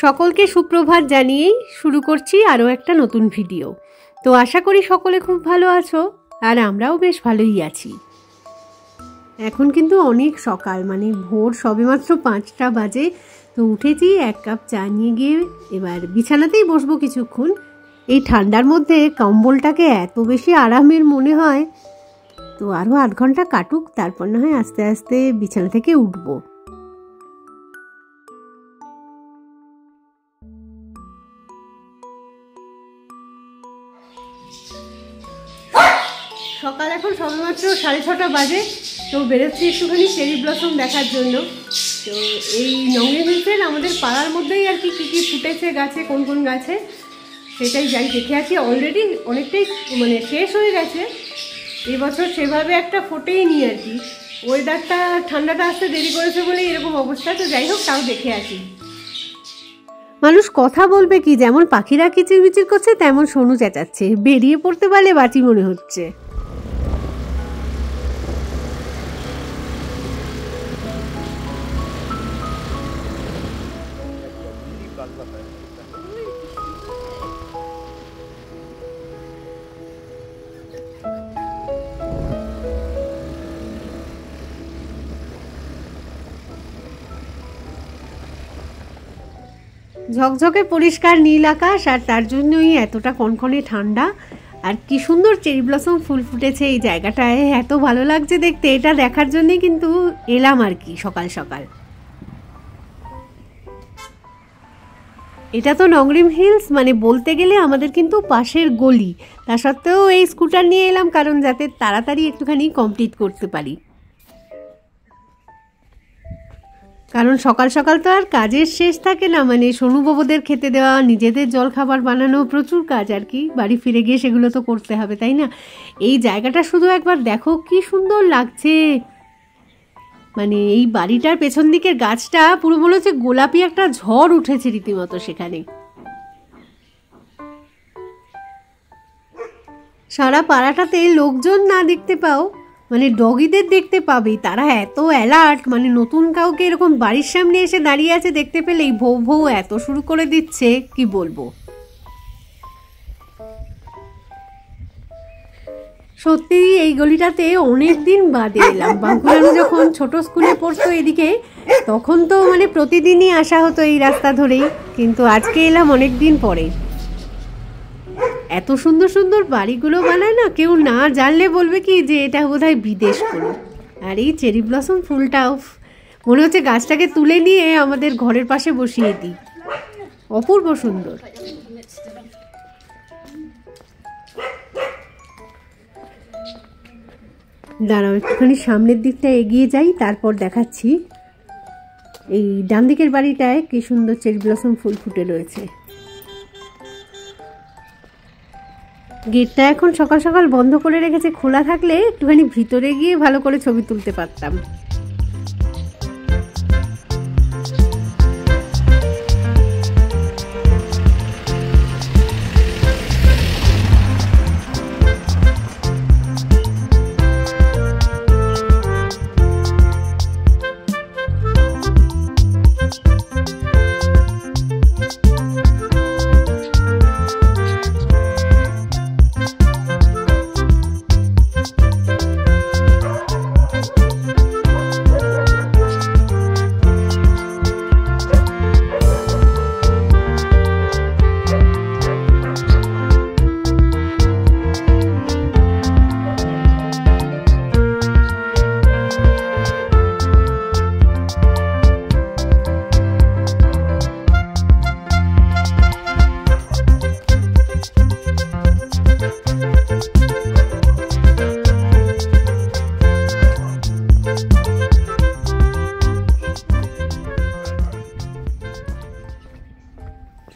সকলকে সুপ্রভাত জানিয়েই শুরু করছি আরও একটা নতুন ভিডিও। তো আশা করি সকলে খুব ভালো আছো, আর আমরাও বেশ ভালোই আছি। এখন কিন্তু অনেক সকাল, মানে ভোর সবেমাত্র 5টা বাজে। তো উঠেছি, এক কাপ চা নিয়ে গিয়ে এবার বিছানাতেই বসবো কিছুক্ষণ। এই ঠান্ডার মধ্যে কম্বলটাকে এত বেশি আরামের মনে হয়। তো আরও 8 ঘন্টা কাটুক, তারপর না হয় আস্তে আস্তে বিছানা থেকে উঠবো। সকাল এখন সবেমাত্র 6:30 বাজে। তো বেরোচ্ছি একটুখানি চেরি ব্লসম দেখার জন্য। তো এই নংরিম হিলসের আমাদের পাড়ার মধ্যেই আর কি কী কী ফুটেছে গাছে, কোন কোন গাছে, সেটাই যাই দেখে আছি। অলরেডি অনেকটাই মানে শেষ হয়ে গেছে, এবছর সেভাবে একটা ফোটেই নি আর কি। ওয়েদারটা ঠান্ডাটা আসতে দেরি করেছে বলেই এরকম অবস্থা। তো যাই হোক, তাও দেখে আসি। মানুষ কথা বলবে কি, যেমন পাখিরা কিচিরমিচির করছে তেমন সোনু চেঁচাচ্ছে, বেরিয়ে পড়তে পারলে বাঁচি মনে হচ্ছে। ঝকঝকে পরিষ্কার নীল আকাশ, আর তার জন্যই এতটা কনকনে ঠান্ডা। আর কি সুন্দর চেরি ব্লসম ফুল ফুটেছে এই জায়গাটায়, এত ভালো লাগছে দেখতে। এটা দেখার জন্যই কিন্তু এলাম আর কি সকাল সকাল। এটা তো নংরিম হিলস, মানে বলতে গেলে আমাদের কিন্তু পাশের গলি। তা সত্ত্বেও এই স্কুটার নিয়ে এলাম, কারণ যাতে তাড়াতাড়ি একটুখানি কমপ্লিট করতে পারি। কারণ সকাল সকাল তো আর কাজের শেষ থাকে না, মানে সোনুবাবুদের খেতে দেওয়া, নিজেদের জল খাবার বানানো, প্রচুর কাজ আর কি। বাড়ি ফিরে গিয়ে সেগুলো তো করতে হবে, তাই না? এই জায়গাটা শুধু একবার দেখো, কি সুন্দর লাগছে। মানে এই বাড়িটার পেছন দিকের গাছটা পুরো মনে হচ্ছে গোলাপি একটা ঝড় উঠেছে রীতিমতো সেখানে। সারা পাড়াটাতে লোকজন না দেখতে পাও, মানে ডগিদের দেখতে পাবেই। তারা এত অ্যালার্ট, মানে নতুন কাউকে এরকম বাড়ির সামনে এসে দাঁড়িয়ে আছে দেখতে পেলেই ভৌ ভৌ এত শুরু করে দিচ্ছে, কি বলবো। সত্যি এই গলিটাতে অনেক দিন বাদে এলাম। বাঙ্কুরানু যখন ছোট স্কুলে পড়তো এদিকে, তখন তো মানে প্রতিদিনই আসা হতো এই রাস্তা ধরেই, কিন্তু আজকে এলাম অনেক দিন পরে। এত সুন্দর সুন্দর বাড়িগুলো বানায় না, কেউ না জানলে বলবে কি যে এটা বোধহয় বিদেশ কোনো। আর এই চেরি ব্লসম ফুলটাও মনে হচ্ছে গাছটাকে তুলে নিয়ে আমাদের ঘরের পাশে বসিয়ে দিই, অপূর্ব সুন্দর। দাঁড়াও একটুখানি সামনের দিকটা এগিয়ে যাই, তারপর দেখাচ্ছি। এই ডান দিকের বাড়িটায় কি সুন্দর চেরি ব্লসম ফুল ফুটে রয়েছে। গেটটা এখন সকাল সকাল বন্ধ করে রেখেছে, খোলা থাকলে একটুখানি ভিতরে গিয়ে ভালো করে ছবি তুলতে পারতাম।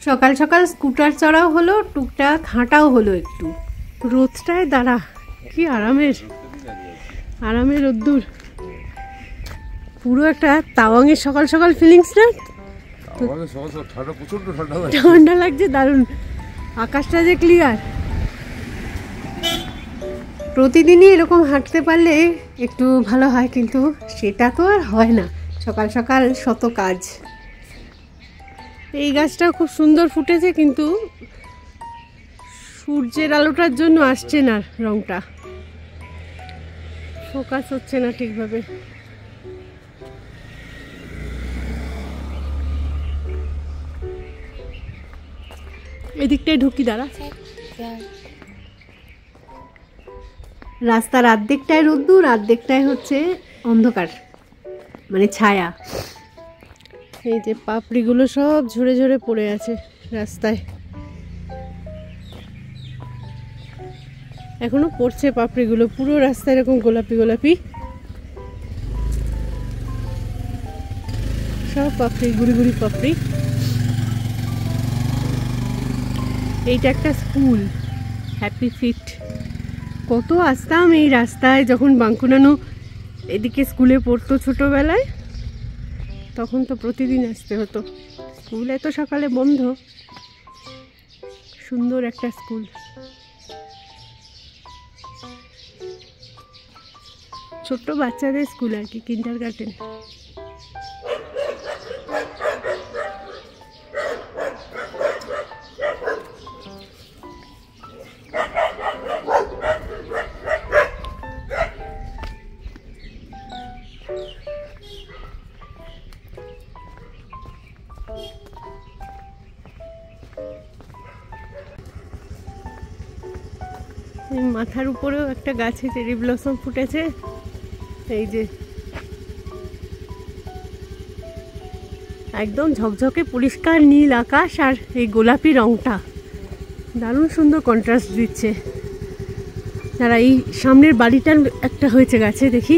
সকাল সকাল স্কুটার চড়াও হলো, টুকটাক হাঁটাও হলো একটু। রোদটায় দাঁড়া, কি আরামের রোদ্দুর। পুরো একটা তাওয়াংয়ের সকাল সকাল ফিলিংস না? ঠান্ডা লাগছে, দারুণ। আকাশটা যে ক্লিয়ার। প্রতিদিনই এরকম হাঁটতে পারলে একটু ভালো হয়, কিন্তু সেটা তো আর হয় না। সকাল সকাল শত কাজ। এই গাছটাও খুব সুন্দর ফুটেছে, কিন্তু সূর্যের আলোটার জন্য আসছে না, রংটা ফোকাস হচ্ছে না ঠিকভাবে। এদিকটায় ঢুকি, দাঁড়া। রাস্তার আর্ধেকটায় রোদ্দুর, আর্ধেকটায় হচ্ছে অন্ধকার, মানে ছায়া। এই যে পাপড়িগুলো সব ঝরে ঝরে পড়ে আছে রাস্তায়, এখনো পড়ছে পাপড়িগুলো, পুরো রাস্তা এরকম গোলাপি গোলাপি সব পাপড়ি, গুড়ি গুড়ি পাপড়ি। এইটা একটা স্কুল, হ্যাপি ফিট। কত আসতাম এই রাস্তায় যখন বাঙ্কুনানু এদিকে স্কুলে পড়তো ছোটবেলায়, তখন তো প্রতিদিন আসতে হতো। স্কুল এত সকালে বন্ধ, সুন্দর একটা স্কুল। ছোট্ট বাচ্চাদের স্কুল আর কি, কিন্ডারগার্টেন। মাথার উপরেও একটা গাছে চেরি ব্লসম ফুটেছে। এই যে একদম ঝকঝকে পরিষ্কার নীল আকাশ, আর এই গোলাপি রংটা দারুণ সুন্দর কন্ট্রাস্ট দিচ্ছে। যারা এই সামনের বাড়িটার একটা হয়েছে গাছে, দেখি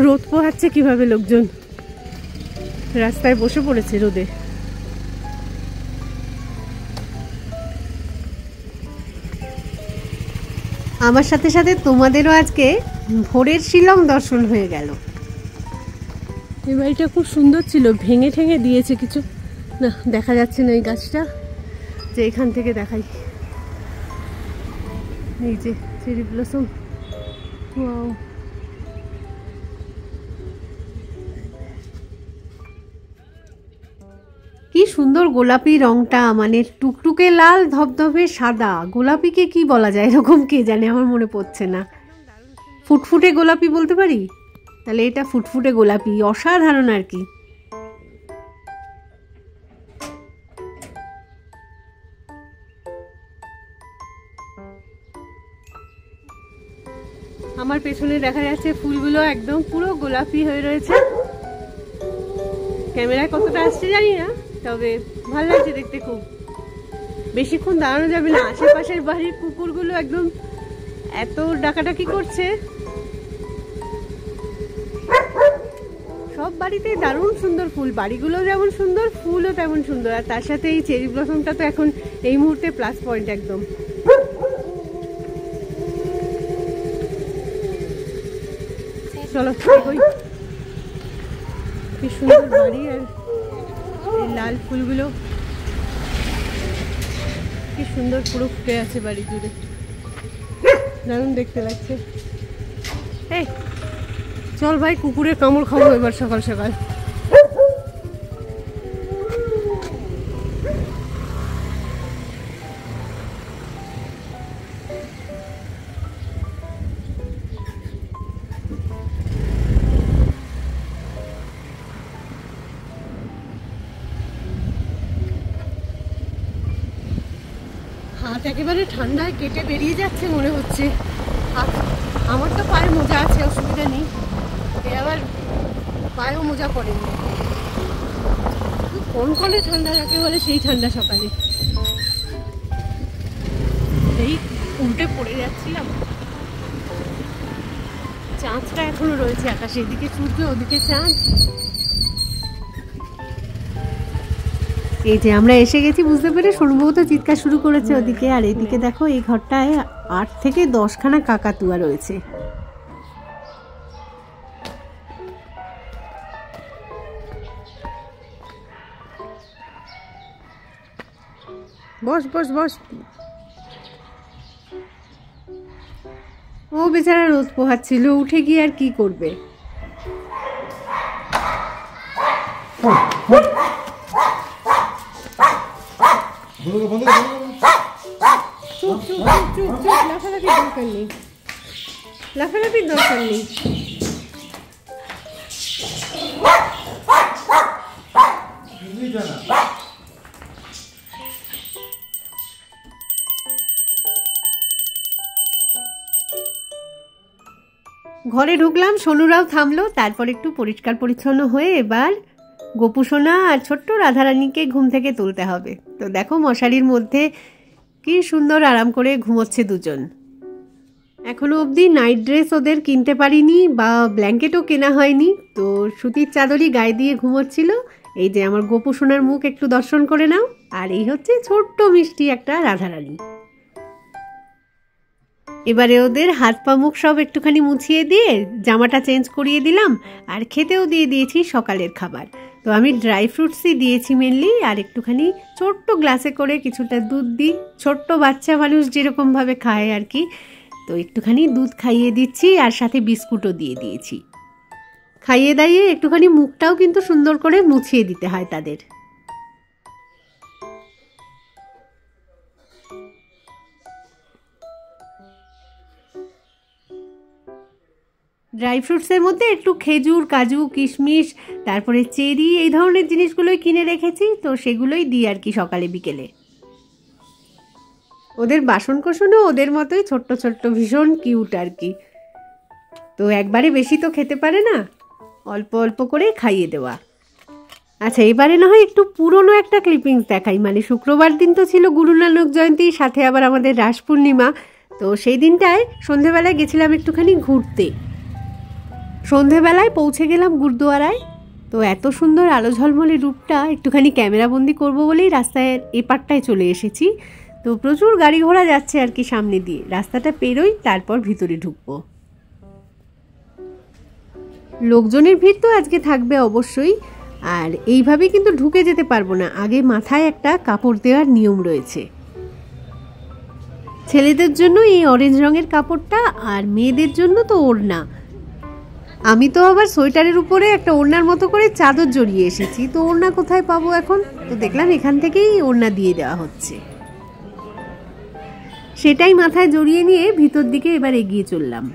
রোদ পোহাচ্ছে কিভাবে, লোকজন রাস্তায় বসে পড়েছে রোদে। আমার সাথে সাথে তোমাদেরও আজকে ভোরের শিলং দর্শন হয়ে গেল। এই বাড়িটা খুব সুন্দর ছিল, ভেঙে ঠেঙে দিয়েছে কিছু, না দেখা যাচ্ছে না এই গাছটা, যে এখান থেকে দেখাই। এই যে চেরি ব্লসম, ওয়াও। কি সুন্দর গোলাপি রংটা, মানে টুকটুকে লাল, ধবধবে সাদা। গোলাপিকে কি বলা যায় এরকম, কে জানে, আমার মনে পড়ছে না। ফুটফুটে গোলাপি বলতে পারি, তাহলে এটা ফুটফুটে গোলাপি, অসাধারণ আর কি। আমার পেছনে দেখা যাচ্ছে ফুলগুলো একদম পুরো গোলাপি হয়ে রয়েছে। ক্যামেরায় কতটা আসছে জানি না, তবে ভালো লাগছে দেখতে খুব। বেশিক্ষণ দাঁড়ানো যাবে না, আশেপাশের বাড়ির কুকুরগুলো একদম এত ডাকাডাকি করছে। সব বাড়িতেই দারুণ সুন্দর ফুল, বাড়িগুলো যেমন সুন্দর, ফুলও তেমন সুন্দর। আর তার সাথে এই চেরি ব্লসমটা তো এখন এই মুহূর্তে প্লাস পয়েন্ট একদম। চলো কি সুন্দর বাড়ি, আর এই লাল ফুলগুলো কি সুন্দর পুরো ফুটে আছে বাড়ি জুড়ে, দারুণ দেখতে লাগছে। এই চল ভাই, কুকুরের কামড় খাবো এবার সকাল সকাল। হাত একেবারে ঠান্ডায় কেটে বেরিয়ে যাচ্ছে মনে হচ্ছে। আমার তো পায়ে মোজা আছে, অসুবিধা নেই, এ আবার পায়েও মোজা পড়েনি। কনকনে ঠান্ডা যাকে বলে, সেই ঠান্ডা সকালে। এই উল্টে পড়ে যাচ্ছিলাম। চাঁদটা এখনো রয়েছে আকাশে, এদিকে সূর্য, ওদিকে চাঁদ। এই যে আমরা এসে গেছি বুঝতে পেরে, সৌরভও তো চিৎকার শুরু করেছে ওদিকে। আর এদিকে দেখো, এই ঘরটায় 8 থেকে 10খানা কাকাতুয়া রয়েছে। বস বস বস। ও বেচারা রোদ পোহাচ্ছিল, উঠে গিয়ে আর কি করবে। চুপ চুপ চুপ চুপ চুপ, লাফালাফির দরকার নেই, লাফালাফির দরকার নেই। ঘরে ঢুকলাম, সোনুরাও থামলো, তারপর একটু পরিষ্কার পরিচ্ছন্ন হয়ে এবার গোপু সোনা আর ছোট্ট রাধারানীকে ঘুম থেকে তুলতে হবে। তো দেখো মশারির মধ্যে কি সুন্দর আরাম করে ঘুমোচ্ছে দুজন। এখনো অবধি নাইট ড্রেস ওদের কিনতে পারিনি বা ব্ল্যাঙ্কেটও কেনা হয়নি, তো সুতির চাদরই গায়ে দিয়ে ঘুমোচ্ছিল। এই যে আমার গোপু সোনার মুখ একটু দর্শন করে নাও, আর এই হচ্ছে ছোট্ট মিষ্টি একটা রাধারানী। এবারে ওদের হাত পা মুখ সব একটুখানি মুছিয়ে দিয়ে জামাটা চেঞ্জ করিয়ে দিলাম, আর খেতেও দিয়ে দিয়েছি সকালের খাবার। তো আমি ড্রাই ফ্রুটসই দিয়েছি মেনলি, আর একটুখানি ছোট্ট গ্লাসে করে কিছুটা দুধ দিই, ছোট্ট বাচ্চা মানুষ যেরকমভাবে খায় আর কি। তো একটুখানি দুধ খাইয়ে দিচ্ছি, আর সাথে বিস্কুটও দিয়ে দিয়েছি। খাইয়ে দাইয়ে একটুখানি মুখটাও কিন্তু সুন্দর করে মুছিয়ে দিতে হয় তাদের। ড্রাই ফ্রুটসের মধ্যে একটু খেজুর, কাজু, কিশমিশ, তারপরে চেরি, এই ধরনের জিনিসগুলোই কিনে রেখেছি, তো সেগুলোই দিই আর কি সকালে বিকেলে। ওদের বাসনকোসনও ওদের মতোই ছোট্ট ছোট্ট, ভীষণ কিউট আর কি। তো একবারে বেশি তো খেতে পারে না, অল্প অল্প করে খাইয়ে দেওয়া। আচ্ছা, এবারে না হয় একটু পুরনো একটা ক্লিপিংস দেখাই। মানে শুক্রবার দিন তো ছিল গুরু নানক জয়ন্তী, সাথে আবার আমাদের রাস পূর্ণিমা। তো সেই দিনটায় সন্ধেবেলায় গেছিলাম একটুখানি ঘুরতে। সন্ধেবেলায় পৌঁছে গেলাম গুরুদুয়ারায়। তো এত সুন্দর আলো ঝলমলে রূপটা একটুখানি ক্যামেরাবন্দি করব বলেই রাস্তায় এপারটায় চলে এসেছি। তো প্রচুর গাড়ি ঘোড়া যাচ্ছে আর কি সামনে দিয়ে, রাস্তাটা পেরোই তারপর ভিতরে ঢুকবো। লোকজনের ভিড় তো আজকে থাকবে অবশ্যই, আর এইভাবে কিন্তু ঢুকে যেতে পারবো না, আগে মাথায় একটা কাপড় দেওয়ার নিয়ম রয়েছে। ছেলেদের জন্য এই অরেঞ্জ রঙের কাপড়টা, আর মেয়েদের জন্য তো ওড়না। আমি তো আবার সোয়েটারের উপরে একটা ওড়নার মতো করে চাদর জড়িয়ে এসেছি, তো ওড়না কোথায় পাবো এখন? তো দেখলাম এখান থেকেই ওড়না দিয়ে দেওয়া হচ্ছে, সেটাই মাথায় জড়িয়ে নিয়ে ভিতর দিকে এবার এগিয়ে চললাম।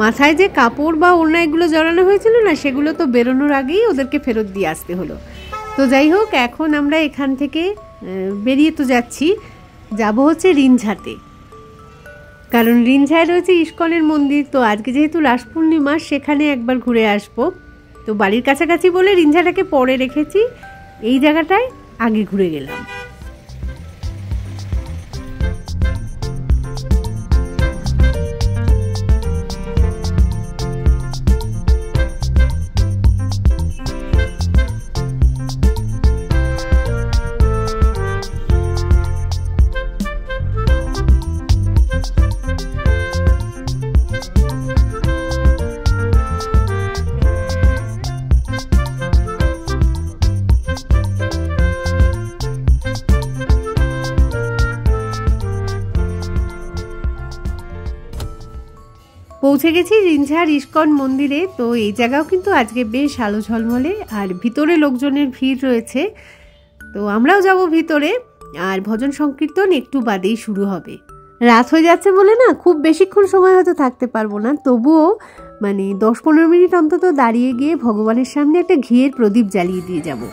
মাথায় যে কাপড় বা ওড়না এগুলো জড়ানো হয়েছিল না, সেগুলো তো বেরোনোর আগেই ওদেরকে ফেরত দিয়ে আসতে হলো। তো যাই হোক, এখন আমরা এখান থেকে বেরিয়ে তো যাচ্ছি, যাব হচ্ছে রিনঝাতে, কারণ রিনঝায় রয়েছে ইস্কনের মন্দির। তো আজকে যেহেতু রাস পূর্ণিমা, সেখানে একবার ঘুরে আসবো। তো বাড়ির কাছাকাছি বলে রিনঝাটাকে পরে রেখেছি, এই জায়গাটায় আগে ঘুরে গেলাম। পৌঁছে গেছি রিঞ্ঝার ইস্কন মন্দিরে। তো এই জায়গাও কিন্তু আজকে বেশ আলো ঝলমলে, আর ভিতরে লোকজনের ভিড় রয়েছে। তো আমরাও যাব ভিতরে, আর ভজন সংকীর্তন একটু বাদেই শুরু হবে। রাত হয়ে যাচ্ছে বলে না খুব বেশিক্ষণ সময় হয়তো থাকতে পারবো না, তবুও 10-15 মিনিট অন্তত দাঁড়িয়ে গিয়ে ভগবানের সামনে একটা ঘিয়ের প্রদীপ জ্বালিয়ে দিয়ে যাব।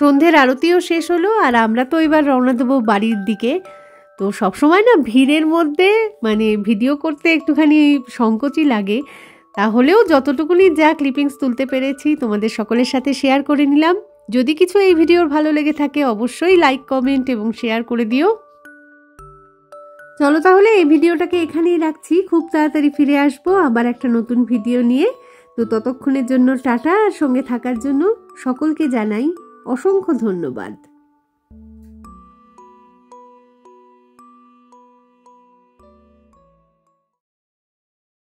সন্ধ্যের আরতিও শেষ হলো, আর আমরা তো এবার রওনা দেবো বাড়ির দিকে। তো সবসময় না ভিড়ের মধ্যে ভিডিও করতে একটুখানি সংকোচই লাগে, তাহলেও যতটুকুনি যা ক্লিপিংস তুলতে পেরেছি তোমাদের সকলের সাথে শেয়ার করে নিলাম। যদি কিছু এই ভিডিওর ভালো লেগে থাকে অবশ্যই লাইক, কমেন্ট এবং শেয়ার করে দিও। চলো তাহলে এই ভিডিওটাকে এখানেই রাখছি, খুব তাড়াতাড়ি ফিরে আসবো আবার একটা নতুন ভিডিও নিয়ে। তো ততক্ষণের জন্য টাটা, আর সঙ্গে থাকার জন্য সকলকে জানাই অসংখ্য ধন্যবাদ।